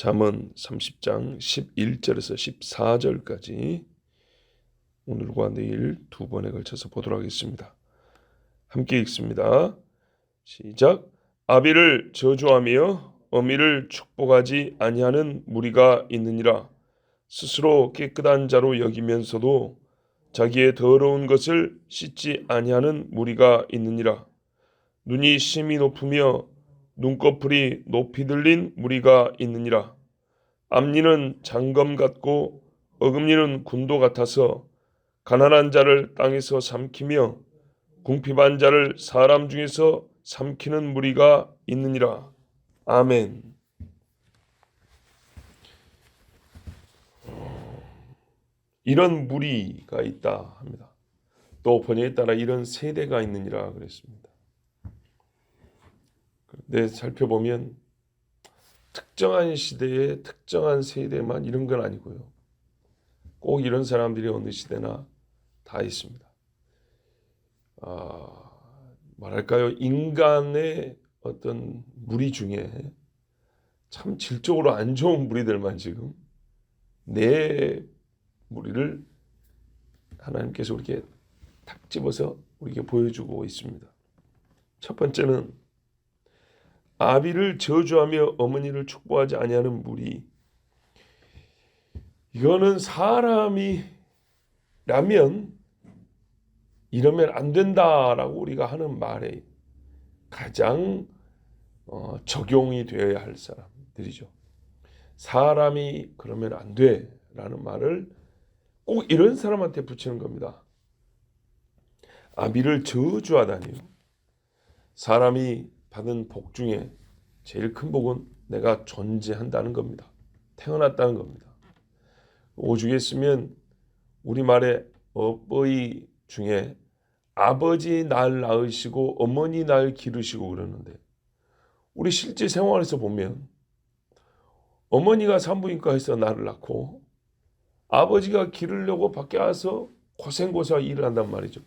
잠언 30장 11절에서 14절까지 오늘과 내일 두 번에 걸쳐서 보도록 하겠습니다. 함께 읽습니다. 시작. 아비를 저주하며 어미를 축복하지 아니하는 무리가 있느니라. 스스로 깨끗한 자로 여기면서도 자기의 더러운 것을 씻지 아니하는 무리가 있느니라. 눈이 심히 높으며 눈꺼풀이 높이 들린 무리가 있느니라. 앞니는 장검 같고 어금니는 군도 같아서 가난한 자를 땅에서 삼키며 궁핍한 자를 사람 중에서 삼키는 무리가 있느니라. 아멘. 이런 무리가 있다 합니다. 또 번역에 따라 이런 세대가 있느니라 그랬습니다. 그런데 살펴보면 특정한 시대에 특정한 세대만 이런 건 아니고요. 꼭 이런 사람들이 어느 시대나 다 있습니다. 말할까요? 인간의 어떤 무리 중에 참 질적으로 안 좋은 무리들만 지금 내 무리를 하나님께서 우리에게 탁 집어서 우리에게 보여주고 있습니다. 첫 번째는 아비를 저주하며 어머니를 축복하지 아니하는 무리. 이거는 사람이라면 이러면 안 된다라고 우리가 하는 말에 가장 적용이 되어야 할 사람들이죠. 사람이 그러면 안 돼라는 말을 꼭 이런 사람한테 붙이는 겁니다. 아비를 저주하다니요. 사람이 받은 복 중에 제일 큰 복은 내가 존재한다는 겁니다. 태어났다는 겁니다. 오죽에 쓰면 우리말의 어버이 중에 아버지 날 낳으시고 어머니 날 기르시고 그러는데 우리 실제 생활에서 보면 어머니가 산부인과에서 나를 낳고 아버지가 기르려고 밖에 와서 고생고생 일을 한단 말이죠.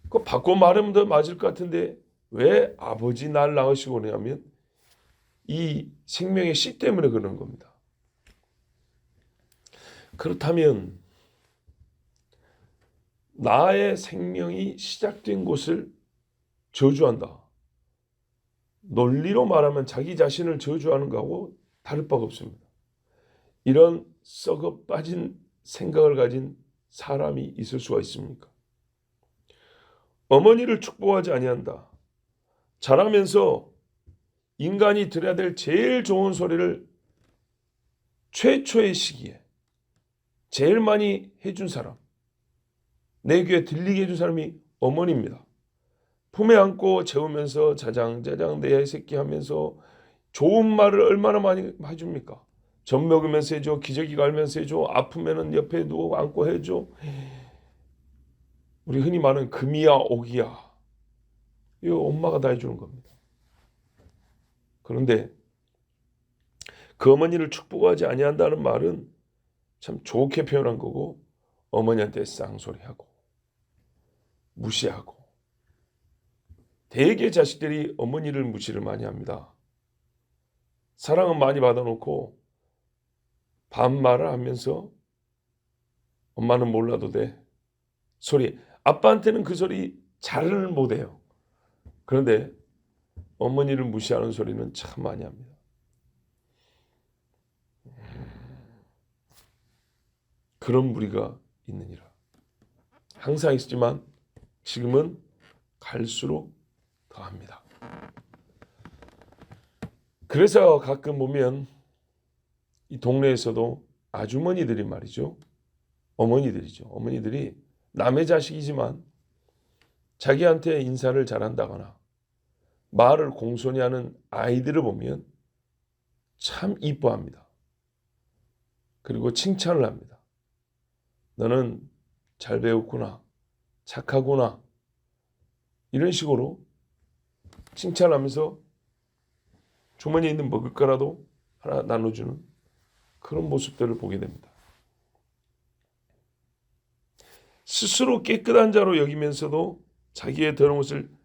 그거 바꿔 말하면 더 맞을 것 같은데 왜 아버지 날 낳으시고 그러냐면 이 생명의 씨 때문에 그러는 겁니다. 그렇다면 나의 생명이 시작된 곳을 저주한다. 논리로 말하면 자기 자신을 저주하는 거하고 다를 바가 없습니다. 이런 썩어 빠진 생각을 가진 사람이 있을 수가 있습니까? 어머니를 축복하지 아니한다. 자라면서 인간이 들어야 될 제일 좋은 소리를 최초의 시기에 제일 많이 해준 사람, 내 귀에 들리게 해준 사람이 어머니입니다. 품에 안고 재우면서 자장자장 내 새끼 하면서 좋은 말을 얼마나 많이 해줍니까? 젖 먹으면서 해줘, 기저귀 갈면서 해줘, 아프면은 옆에 누워 안고 해줘. 우리 흔히 말하는 금이야 옥이야. 이거 엄마가 다 해주는 겁니다. 그런데 그 어머니를 축복하지 아니한다는 말은 참 좋게 표현한 거고 어머니한테 쌍소리하고 무시하고 대개 자식들이 어머니를 무시를 많이 합니다. 사랑은 많이 받아놓고 반말을 하면서 엄마는 몰라도 돼 소리 아빠한테는 그 소리 잘을 못해요. 그런데 어머니를 무시하는 소리는 참 많이 합니다. 그런 무리가 있느니라. 항상 있지만 지금은 갈수록 더합니다. 그래서 가끔 보면 이 동네에서도 아주머니들이 말이죠. 어머니들이죠. 어머니들이 남의 자식이지만 자기한테 인사를 잘한다거나 말을 공손히 하는 아이들을 보면 참 이뻐합니다. 그리고 칭찬을 합니다. 너는 잘 배웠구나. 착하구나. 이런 식으로 칭찬하면서 주머니에 있는 먹을 거라도 하나 나눠주는 그런 모습들을 보게 됩니다. 스스로 깨끗한 자로 여기면서도 자기의 더러운 것을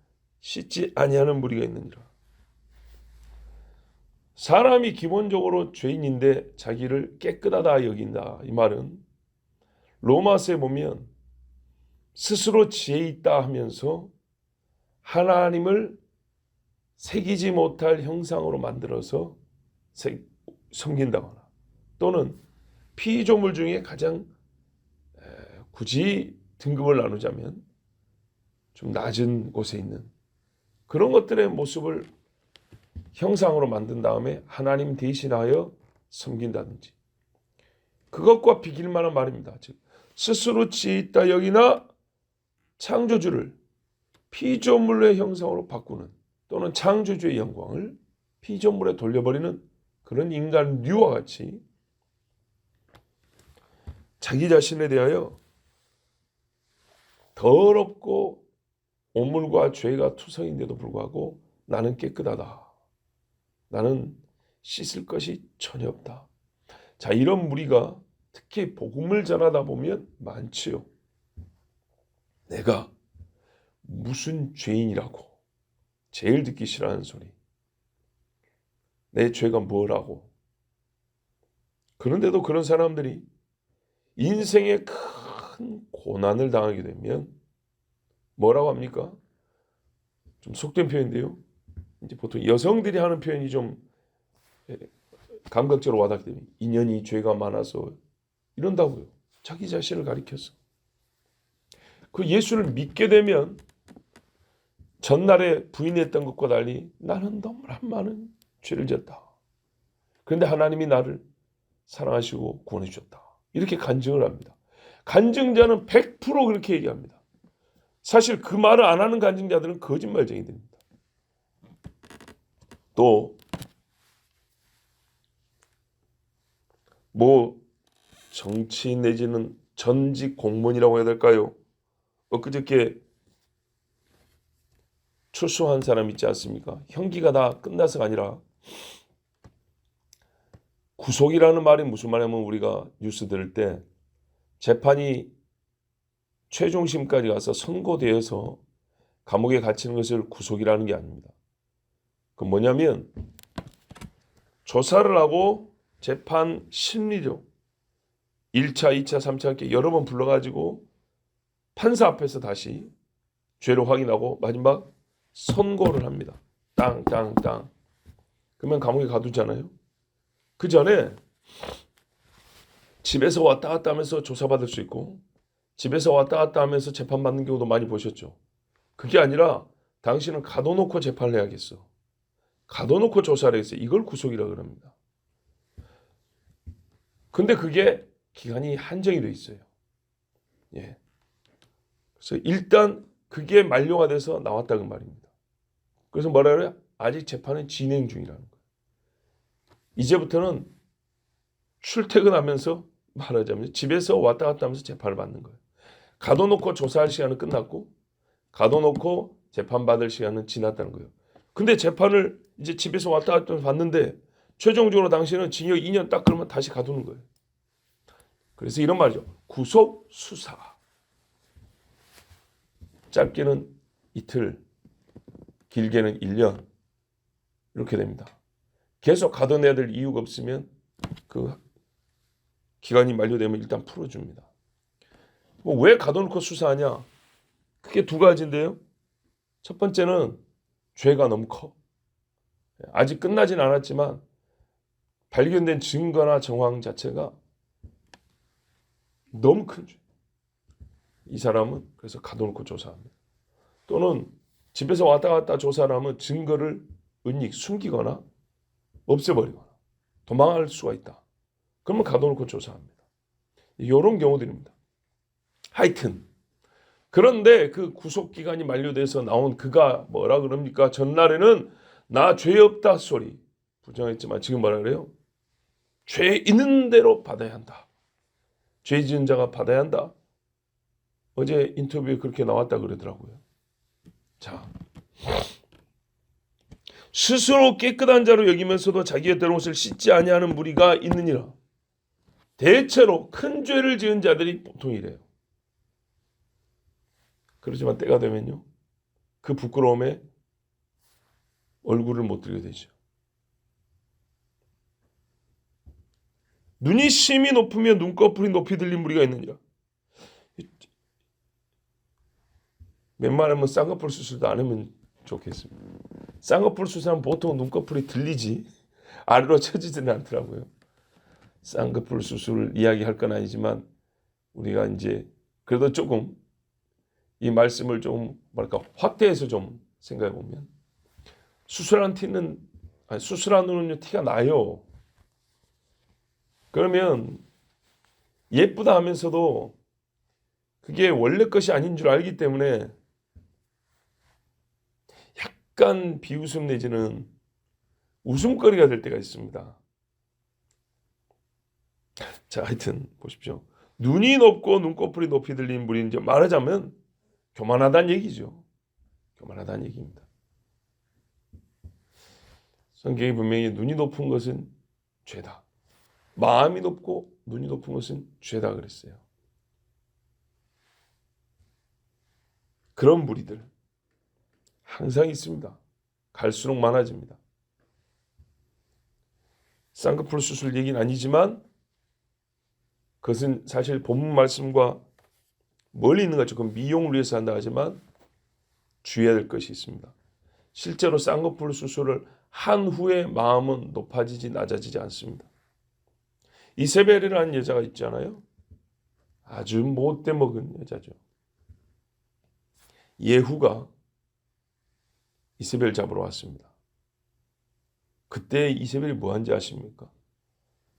씻지 아니하는 무리가 있느니라. 사람이 기본적으로 죄인인데 자기를 깨끗하다 여긴다. 이 말은 로마서에 보면 스스로 지혜 있다 하면서 하나님을 새기지 못할 형상으로 만들어서 섬긴다거나, 또는 피조물 중에 가장 굳이 등급을 나누자면 좀 낮은 곳에 있는 그런 것들의 모습을 형상으로 만든 다음에 하나님 대신하여 섬긴다든지, 그것과 비길 만한 말입니다. 즉 스스로 지혜 있다 여기나 창조주를 피조물의 형상으로 바꾸는, 또는 창조주의 영광을 피조물에 돌려버리는 그런 인간류와 같이 자기 자신에 대하여 더럽고 오물과 죄가 투성인데도 불구하고 나는 깨끗하다, 나는 씻을 것이 전혀 없다. 자, 이런 무리가 특히 복음을 전하다 보면 많지요. 내가 무슨 죄인이라고, 제일 듣기 싫어하는 소리, 내 죄가 뭐라고. 그런데도 그런 사람들이 인생에 큰 고난을 당하게 되면 뭐라고 합니까? 좀 속된 표현인데요. 이제 보통 여성들이 하는 표현이 좀 감각적으로 와닿기 때문에 인연이 죄가 많아서 이런다고요. 자기 자신을 가리켜서. 그 예수를 믿게 되면 전날에 부인했던 것과 달리 나는 너무나 많은 죄를 졌다. 그런데 하나님이 나를 사랑하시고 구원해 주셨다. 이렇게 간증을 합니다. 간증자는 100% 그렇게 얘기합니다. 사실 그 말을 안 하는 간증자들은 거짓말쟁이들입니다. 또 뭐 정치인 내지는 전직 공무원이라고 해야 될까요? 엊그저께 출소한 사람 있지 않습니까? 형기가 다 끝나서가 아니라 구속이라는 말이 무슨 말이냐면, 우리가 뉴스 들을 때 재판이 최종심까지 가서 선고되어서 감옥에 갇히는 것을 구속이라는 게 아닙니다. 그 뭐냐면 조사를 하고 재판 심리적 1차, 2차, 3차 이렇게 여러 번 불러가지고 판사 앞에서 다시 죄를 확인하고 마지막 선고를 합니다. 땅. 그러면 감옥에 가두잖아요. 그 전에 집에서 왔다 갔다 하면서 조사받을 수 있고, 집에서 왔다 갔다 하면서 재판받는 경우도 많이 보셨죠. 그게 아니라 당신은 가둬놓고 재판을 해야겠어. 가둬놓고 조사를 해서 이걸 구속이라고 합니다. 근데 그게 기간이 한정이 돼 있어요. 예. 그래서 일단 그게 만료가 돼서 나왔다는 말입니다. 그래서 뭐라 그래요? 아직 재판은 진행 중이라는 거예요. 이제부터는 출퇴근하면서 말하자면 집에서 왔다 갔다 하면서 재판을 받는 거예요. 가둬놓고 조사할 시간은 끝났고 가둬놓고 재판받을 시간은 지났다는 거예요. 근데 재판을 이제 집에서 왔다 갔다 하면서 받는데 최종적으로 당신은 징역 2년 딱 그러면 다시 가두는 거예요. 그래서 이런 말이죠. 구속 수사. 짧게는 이틀, 길게는 1년 이렇게 됩니다. 계속 가둬내야 될 이유가 없으면 그 기간이 만료되면 일단 풀어줍니다. 뭐 왜 가둬놓고 수사하냐? 그게 두 가지인데요. 첫 번째는 죄가 너무 커. 아직 끝나진 않았지만 발견된 증거나 정황 자체가 너무 큰 죄. 이 사람은 그래서 가둬놓고 조사합니다. 또는 집에서 왔다 갔다 조사를 하면 증거를 숨기거나 없애버리거나 도망할 수가 있다. 그러면 가둬놓고 조사합니다. 이런 경우들입니다. 하여튼 그런데 그 구속기간이 만료돼서 나온 그가 뭐라 그럽니까? 전날에는 나 죄 없다 소리 부정했지만 지금 뭐라 그래요? 죄 있는 대로 받아야 한다. 죄 지은 자가 받아야 한다. 어제 인터뷰에 그렇게 나왔다 그러더라고요. 자, 스스로 깨끗한 자로 여기면서도 자기의 더러운 옷을 씻지 아니하는 무리가 있느니라. 대체로 큰 죄를 지은 자들이 보통 이래요. 그렇지만 때가 되면요, 그 부끄러움에 얼굴을 못 들게 되죠. 눈이 심히 높으면 눈꺼풀이 높이 들린 무리가 있느니라. 웬만하면 쌍꺼풀 수술도 안 하면 좋겠습니다. 쌍꺼풀 수술하면 보통 눈꺼풀이 들리지 아래로 쳐지지는 않더라고요. 쌍꺼풀 수술을 이야기할 건 아니지만 우리가 이제 그래도 조금 이 말씀을 좀 확대해서 좀 생각해 보면 수술한 눈은 티가 나요. 그러면 예쁘다 하면서도 그게 원래 것이 아닌 줄 알기 때문에 약간 비웃음 내지는 웃음거리가 될 때가 있습니다. 자, 하여튼 보십시오. 눈이 높고 눈꺼풀이 높이 들린 무리는 이제 말하자면 교만하다는 얘기죠. 교만하다는 얘기입니다. 성경이 분명히 눈이 높은 것은 죄다. 마음이 높고 눈이 높은 것은 죄다 그랬어요. 그런 무리들 항상 있습니다. 갈수록 많아집니다. 쌍꺼풀 수술 얘기는 아니지만 그것은 사실 본문 말씀과 멀리 있는 것 조금 미용을 위해서 한다 하지만 주의해야 될 것이 있습니다. 실제로 쌍꺼풀 수술을 한 후에 마음은 높아지지 낮아지지 않습니다. 이세벨이라는 여자가 있잖아요. 아주 못돼 먹은 여자죠. 예후가 이세벨 잡으러 왔습니다. 그때 이세벨이 뭐한지 아십니까?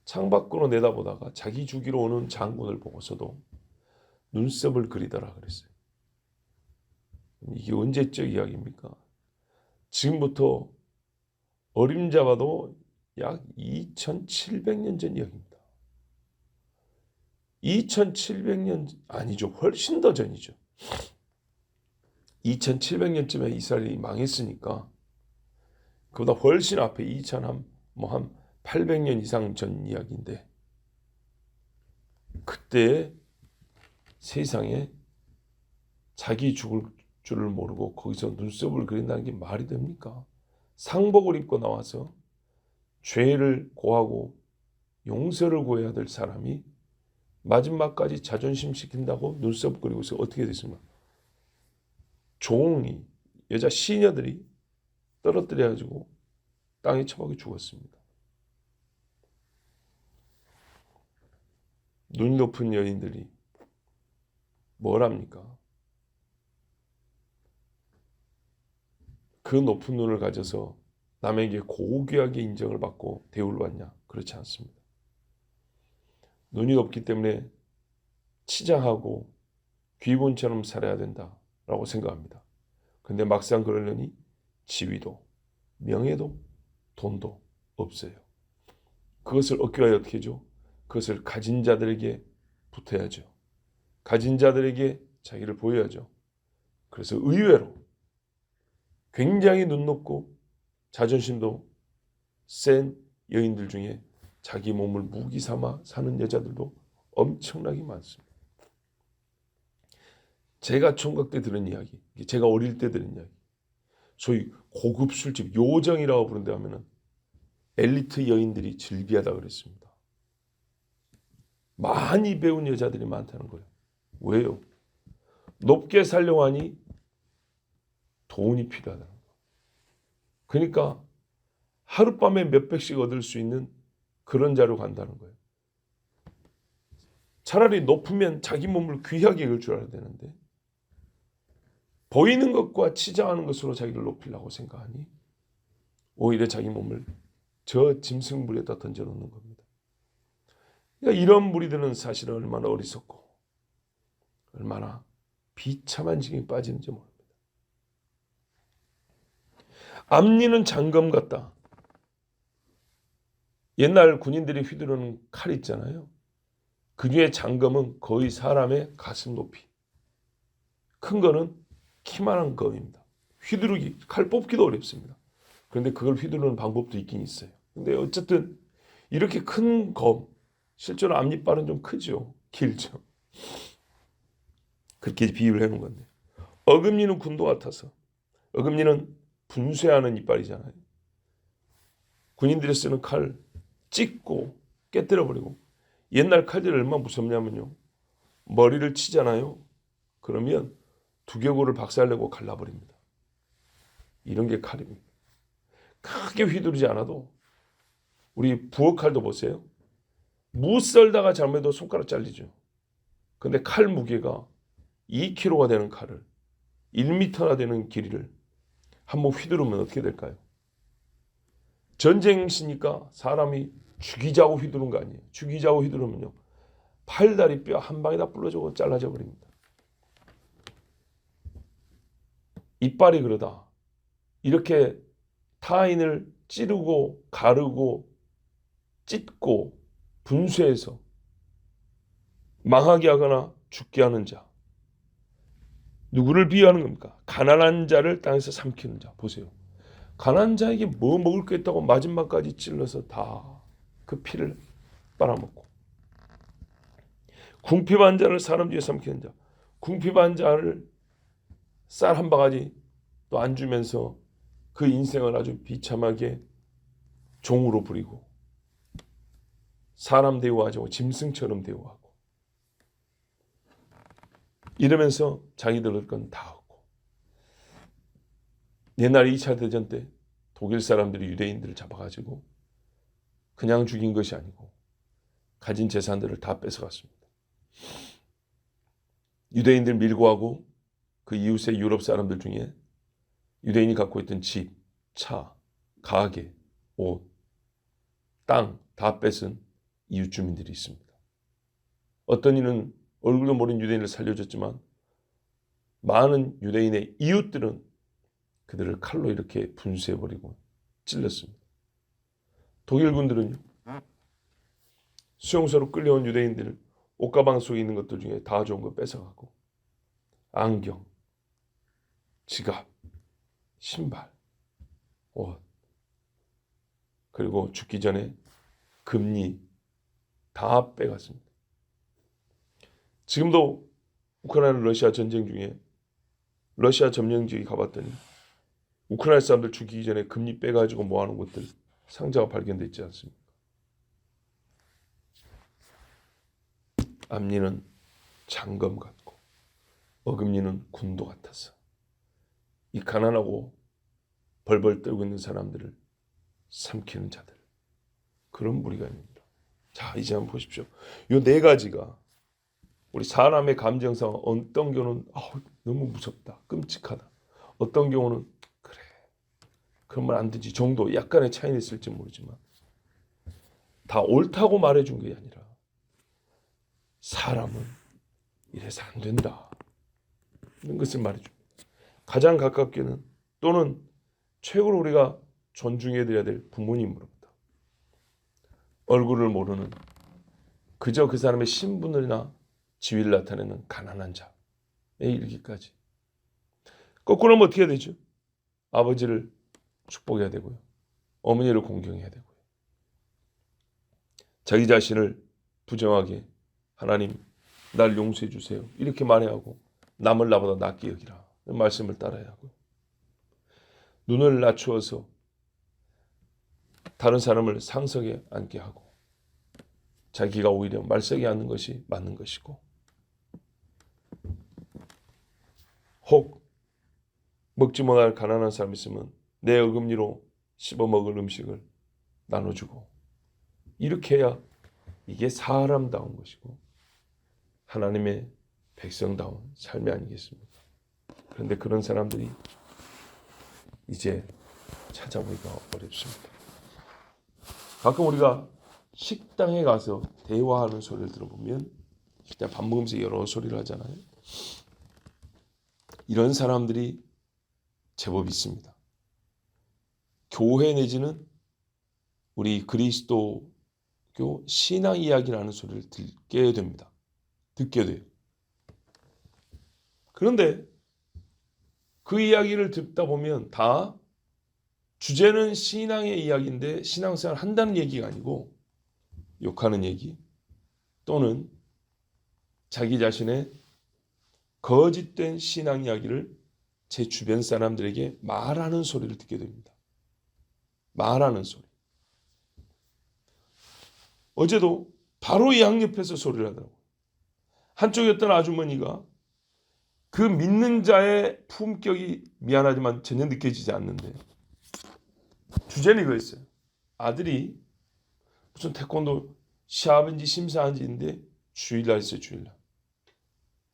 창밖으로 내다보다가 자기 죽이러 오는 장군을 보고서도 눈썹을 그리더라 그랬어요. 이게 언제적 이야기입니까? 지금부터 어림잡아도 약 2700년 전 이야기입니다. 2700년 아니죠. 훨씬 더 전이죠. 2700년쯤에 이스라엘이 망했으니까 그보다 훨씬 앞에 800년 이상 전 이야기인데 그때 세상에 자기 죽을 줄을 모르고 거기서 눈썹을 그린다는 게 말이 됩니까? 상복을 입고 나와서 죄를 고하고 용서를 구해야 될 사람이 마지막까지 자존심 시킨다고 눈썹 그리고서 어떻게 됐습니까? 종이 여자 시녀들이 떨어뜨려가지고 땅에 처박혀 죽었습니다. 눈 높은 여인들이 뭘 합니까? 그 높은 눈을 가져서 남에게 고귀하게 인정을 받고 대우를 받냐? 그렇지 않습니다. 눈이 높기 때문에 치장하고 귀본처럼 살아야 된다라고 생각합니다. 근데 막상 그러려니 지위도 명예도 돈도 없어요. 그것을 얻기 위해 어떻게 하죠? 그것을 가진 자들에게 붙어야죠. 가진 자들에게 자기를 보여야죠. 그래서 의외로 굉장히 눈 높고 자존심도 센 여인들 중에 자기 몸을 무기 삼아 사는 여자들도 엄청나게 많습니다. 제가 총각 때 들은 이야기, 제가 어릴 때 들은 이야기, 소위 고급 술집 요정이라고 부른데 하면은 엘리트 여인들이 즐비하다 그랬습니다. 많이 배운 여자들이 많다는 거예요. 왜요? 높게 살려고 하니 돈이 필요하다는 거예요. 그러니까 하룻밤에 몇백씩 얻을 수 있는 그런 자로 간다는 거예요. 차라리 높으면 자기 몸을 귀하게 여길 줄 알아야 되는데 보이는 것과 치장하는 것으로 자기를 높이려고 생각하니 오히려 자기 몸을 저 짐승물에다 던져놓는 겁니다. 그러니까 이런 무리들은 사실은 얼마나 어리석고 얼마나 비참한 지경에 빠지는지 모릅니다. 앞니는 장검 같다. 옛날 군인들이 휘두르는 칼 있잖아요. 그 중에 장검은 거의 사람의 가슴 높이. 큰 거는 키만한 검입니다. 휘두르기, 칼 뽑기도 어렵습니다. 그런데 그걸 휘두르는 방법도 있긴 있어요. 근데 어쨌든 이렇게 큰 검, 실제로 앞니빨은 좀 크죠. 길죠. 그렇게 비유를 해놓은 건데. 어금니는 군도 같아서. 어금니는 분쇄하는 이빨이잖아요. 군인들이 쓰는 칼 찍고 깨뜨려버리고 옛날 칼들이 얼마나 무섭냐면요. 머리를 치잖아요. 그러면 두개골을 박살내고 갈라버립니다. 이런 게 칼입니다. 크게 휘두르지 않아도 우리 부엌칼도 보세요. 무 썰다가 잘못해도 손가락 잘리죠. 근데 칼 무게가 2kg가 되는 칼을 1m나 되는 길이를 한번 휘두르면 어떻게 될까요? 전쟁시니까 사람이 죽이자고 휘두른 거 아니에요. 죽이자고 휘두르면요. 팔다리 뼈 한 방에 다 부러지고 잘라져 버립니다. 이빨이 그러다. 이렇게 타인을 찌르고 가르고 찢고 분쇄해서 망하게 하거나 죽게 하는 자. 누구를 비유하는 겁니까? 가난한 자를 땅에서 삼키는 자. 보세요. 가난한 자에게 뭐 먹을 게 있다고 마지막까지 찔러서 다 그 피를 빨아먹고, 궁핍한 자를 사람 뒤에 삼키는 자. 궁핍한 자를 쌀 한 바가지 또 안 주면서 그 인생을 아주 비참하게 종으로 부리고 사람 대우하지 않고 짐승처럼 대우하고 이러면서 자기들 건 다 얻고. 옛날 2차 대전 때 독일 사람들이 유대인들을 잡아가지고 그냥 죽인 것이 아니고 가진 재산들을 다 뺏어갔습니다. 유대인들 밀고 하고 그 이웃의 유럽 사람들 중에 유대인이 갖고 있던 집, 차, 가게, 옷, 땅 다 뺏은 이웃 주민들이 있습니다. 어떤 이는 얼굴도 모르는 유대인을 살려줬지만 많은 유대인의 이웃들은 그들을 칼로 이렇게 분쇄해버리고 찔렀습니다. 독일군들은요, 수용소로 끌려온 유대인들을 옷가방 속에 있는 것들 중에 다 좋은 거 뺏어가고 안경, 지갑, 신발, 옷, 그리고 죽기 전에 금리 다 빼갔습니다. 지금도 우크라이나 러시아 전쟁 중에 러시아 점령지에 가봤더니 우크라이나 사람들 죽이기 전에 금리 빼가지고 모아놓은 것들 상자가 발견됐지 않습니까? 앞니는 장검 같고 어금니는 군도 같아서 이 가난하고 벌벌 떨고 있는 사람들을 삼키는 자들, 그런 무리가 있습니다. 자, 이제 한번 보십시오. 이 네 가지가 우리 사람의 감정상 어떤 경우는 너무 무섭다, 끔찍하다. 어떤 경우는 그래, 그러면 안 되지 정도 약간의 차이는 있을지 모르지만 다 옳다고 말해준 게 아니라 사람은 이래서 안 된다, 이런 것을 말해줍니다. 가장 가깝게는 또는 최고로 우리가 존중해드려야 될 부모님으로부터, 얼굴을 모르는 그저 그 사람의 신분이나 지위를 나타내는 가난한 자에 이르기까지. 거꾸로 하면 어떻게 해야 되죠? 아버지를 축복해야 되고요. 어머니를 공경해야 되고요. 자기 자신을 부정하게 하나님 날 용서해 주세요 이렇게 말해야 하고 남을 나보다 낫게 여기라 말씀을 따라야 하고, 눈을 낮추어서 다른 사람을 상석에 앉게 하고 자기가 오히려 말석에 앉는 것이 맞는 것이고, 혹 먹지 못할 가난한 사람이 있으면 내 어금니로 씹어 먹을 음식을 나눠주고, 이렇게 해야 이게 사람다운 것이고 하나님의 백성다운 삶이 아니겠습니까? 그런데 그런 사람들이 이제 찾아보기가 어렵습니다. 가끔 우리가 식당에 가서 대화하는 소리를 들어보면, 그냥 밥 먹으면서 여러 소리를 하잖아요. 이런 사람들이 제법 있습니다. 교회 내지는 우리 그리스도교 신앙 이야기라는 소리를 듣게 됩니다. 듣게 돼요. 그런데 그 이야기를 듣다 보면 다 주제는 신앙의 이야기인데 신앙생활 한다는 얘기가 아니고 욕하는 얘기, 또는 자기 자신의 거짓된 신앙 이야기를 제 주변 사람들에게 말하는 소리를 듣게 됩니다. 말하는 소리. 어제도 바로 양옆에서 소리를 하더라고요. 한쪽에 어떤 아주머니가 그 믿는 자의 품격이 미안하지만 전혀 느껴지지 않는데 주제는 이거였어요. 아들이 무슨 태권도 시합인지 심사한지인데 주일날 있어요. 주일날.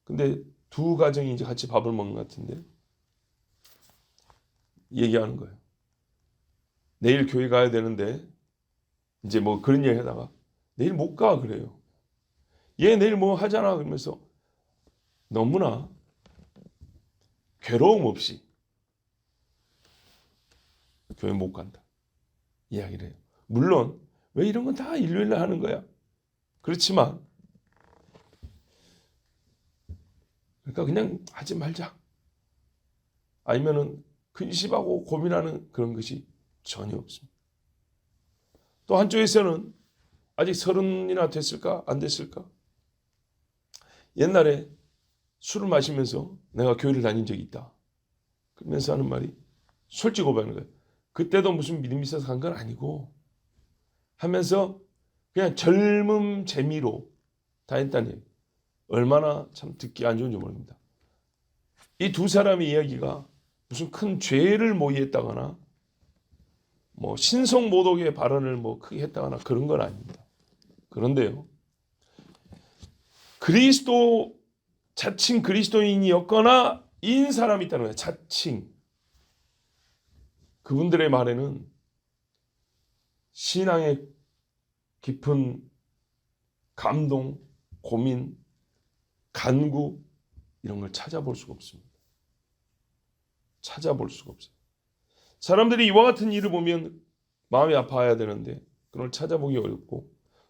근데 두 가정이 이제 같이 밥을 먹는 것 같은데 얘기하는 거예요. 내일 교회 가야 되는데 이제 뭐 그런 얘기 하다가 내일 못 가 그래요. 얘 내일 뭐 하잖아 그러면서 너무나 괴로움 없이 교회 못 간다 이야기를 해요. 물론 왜 이런 건 다 일요일날 하는 거야. 그렇지만 그러니까 그냥 하지 말자. 아니면은 근심하고 고민하는 그런 것이 전혀 없습니다. 또 한쪽에서는 아직 30이나 됐을까 안 됐을까? 옛날에 술을 마시면서 내가 교회를 다닌 적이 있다. 그러면서 하는 말이 솔직히 고백하는 거예요. 그때도 무슨 믿음이 있어서 간 건 아니고 하면서 그냥 젊음 재미로 다녔다는 얘기. 얼마나 참 듣기 안 좋은지 모릅니다. 이 두 사람의 이야기가 무슨 큰 죄를 모의했다거나 뭐 신성모독의 발언을 뭐 크게 했다거나 그런 건 아닙니다. 그런데요. 그리스도 자칭 그리스도인이었거나 인 사람이 있다는 거예요. 자칭. 그분들의 말에는 신앙의 깊은 감동, 고민, 간구 이런 걸 찾아볼 수가 없습니다. 찾아볼 수가 없어요. 사람들이 이와 같은 일을 보면 마음이 아파야 되는데 그걸 찾아보기 어렵고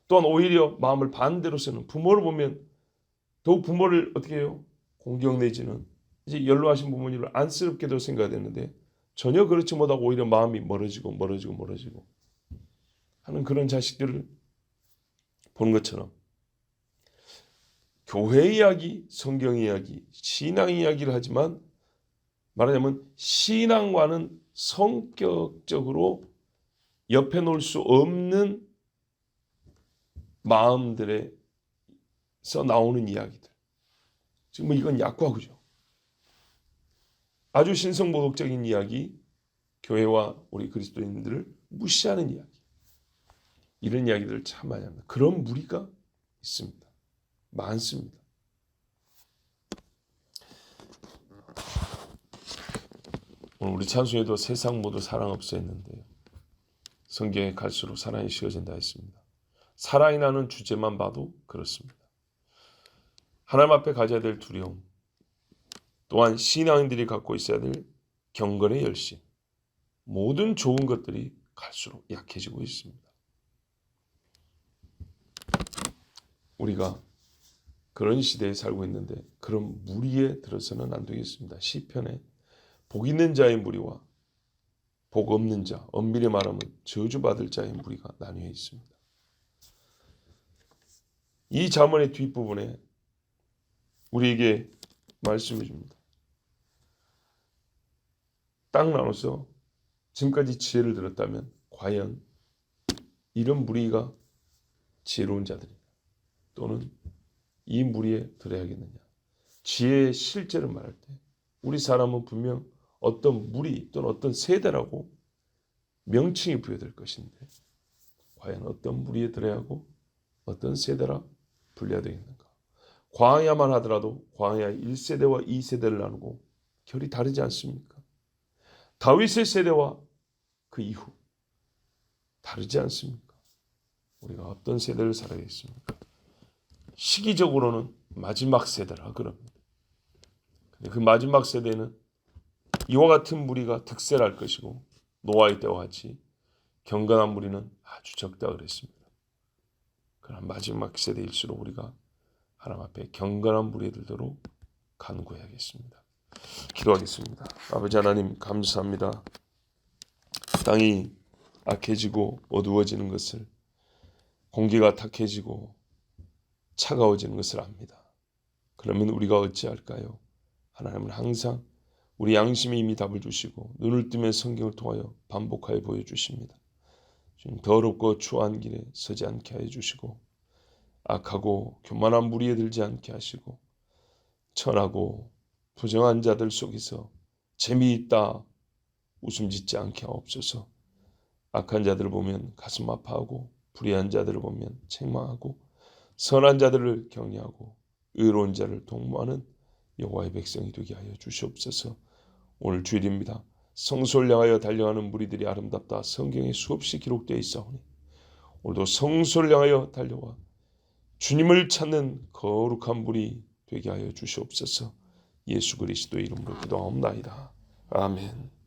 또한 오히려 마음을 반대로 쓰는 부모를 보면 더욱 부모를 어떻게 해요? 공경 내지는 이제 연로하신 부모님을 안쓰럽게도 생각되는데 전혀 그렇지 못하고 오히려 마음이 멀어지고 하는 그런 자식들을 보는 것처럼 교회 이야기, 성경 이야기, 신앙 이야기를 하지만 말하자면 신앙과는 성격적으로 옆에 놓을 수 없는 마음들에서 나오는 이야기들. 지금 뭐 이건 약과구죠. 아주 신성모독적인 이야기, 교회와 우리 그리스도인들을 무시하는 이야기. 이런 이야기들을 참 많이 합니다. 그런 무리가 있습니다. 많습니다. 오늘 우리 찬송에도 세상 모두 사랑 없어 했는데요. 성경에 갈수록 사랑이 식어진다 했습니다. 사랑이 나는 주제만 봐도 그렇습니다. 하나님 앞에 가져야 될 두려움, 또한 신앙인들이 갖고 있어야 될 경건의 열심, 모든 좋은 것들이 갈수록 약해지고 있습니다. 우리가 그런 시대에 살고 있는데 그런 무리에 들어서는 안 되겠습니다. 시편에 복 있는 자의 무리와 복 없는 자, 엄밀히 말하면 저주받을 자의 무리가 나뉘어 있습니다. 이 잠언의 뒷부분에 우리에게 말씀해 줍니다. 딱 나눠서 지금까지 지혜를 들었다면 과연 이런 무리가 지혜로운 자들이냐 또는 이 무리에 들어야겠느냐. 지혜의 실제를 말할 때 우리 사람은 분명 어떤 무리 또는 어떤 세대라고 명칭이 부여될 것인데 과연 어떤 무리에 들어야 하고 어떤 세대라 불려야 되겠는가. 광야만 하더라도 광야 1세대와 2세대를 나누고 결이 다르지 않습니까? 다윗의 세대와 그 이후 다르지 않습니까? 우리가 어떤 세대를 살아야겠습니까? 시기적으로는 마지막 세대라 그럽니다. 근데 그 마지막 세대는 이와 같은 무리가 득세할 것이고 노아의 때와 같이 경건한 무리는 아주 적다 그랬습니다. 그러나 마지막 세대일수록 우리가 하나님 앞에 경건한 무리에 들도록 간구해야겠습니다. 기도하겠습니다. 아버지 하나님 감사합니다. 땅이 악해지고 어두워지는 것을, 공기가 탁해지고 차가워지는 것을 압니다. 그러면 우리가 어찌할까요? 하나님은 항상 우리 양심에 이미 답을 주시고 눈을 뜨면 성경을 통하여 반복하여 보여주십니다. 좀 더럽고 추한 길에 서지 않게 하여 주시고 악하고 교만한 무리에 들지 않게 하시고 천하고 부정한 자들 속에서 재미있다 웃음 짓지 않게 하옵소서. 악한 자들을 보면 가슴 아파하고 불의한 자들을 보면 책망하고 선한 자들을 격려하고 의로운 자를 동무하는 여호와의 백성이 되게 하여 주시옵소서. 오늘 주일입니다. 성소를 향하여 달려가는 무리들이 아름답다. 성경에 수없이 기록되어 있사오니 오늘도 성소를 향하여 달려와 주님을 찾는 거룩한 무리 되게 하여 주시옵소서. 예수 그리스도의 이름으로 기도하옵나이다. 아멘.